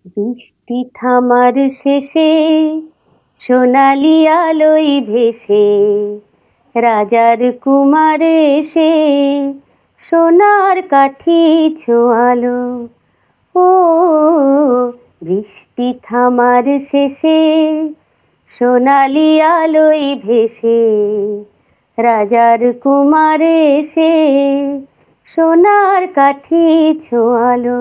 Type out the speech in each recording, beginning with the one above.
বৃষ্টি থামার শেষে সোনালি আলোয় ভেসে রাজার কুমার এসে সোনার কাঠি ছোঁয়ালো। ও বৃষ্টি থামার শেষে সোনালি আলোয় ভেসে রাজার কুমার এসে সোনার কাঠি ছোঁয়ালো।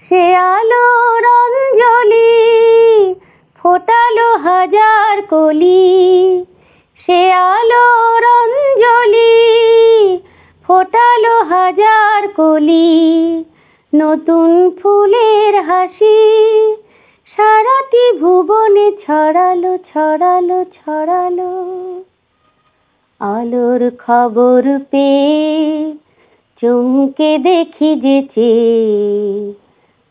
সে আলোর অঞ্জলি ফোটালো হাজার কলি, সে আলোর অঞ্জলি ফোটালো হাজার কলি। নতুন ফুলের হাসি সারাটি ভুবনে ছড়ালো ছড়ালো ছড়ালো। আলোর খবর পেয়ে চমকে দেখি যেচে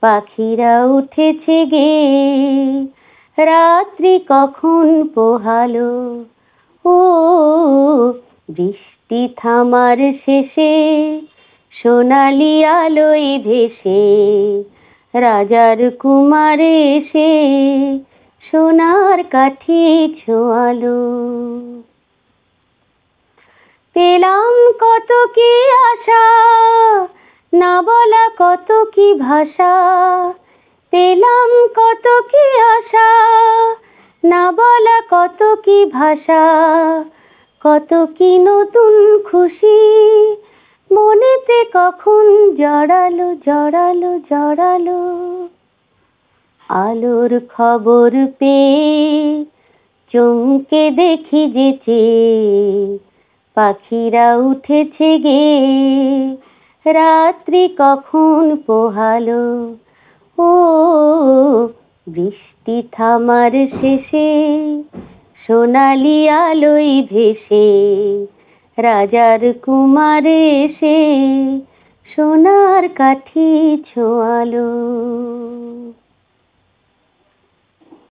পাখিরা উঠেছে গেয়ে রাত্রি কখন পোহালো। ও বৃষ্টি থামার শেষে সোনালি আলোয় ভেসে রাজার কুমার এসে সোনার কাঠি ছোঁয়ালো। পেলাম কত কি আশা, না বলা কত কি ভাষা। পেলাম কত কি আশা, না বলা কত কি ভাষা। কত কি নতুন খুশি মনেতে কখন জড়ালো জড়ালো জড়ালো। আলোর খবর পেয়ে চমকে দেখি যেচে পাখিরা উঠেছে গেয়ে রাত্রি কখন পোহালো। ও বৃষ্টি থামার শেষে সোনালি আলোয় ভেসে রাজার কুমার এসে সোনার কাঠি ছোঁয়ালো।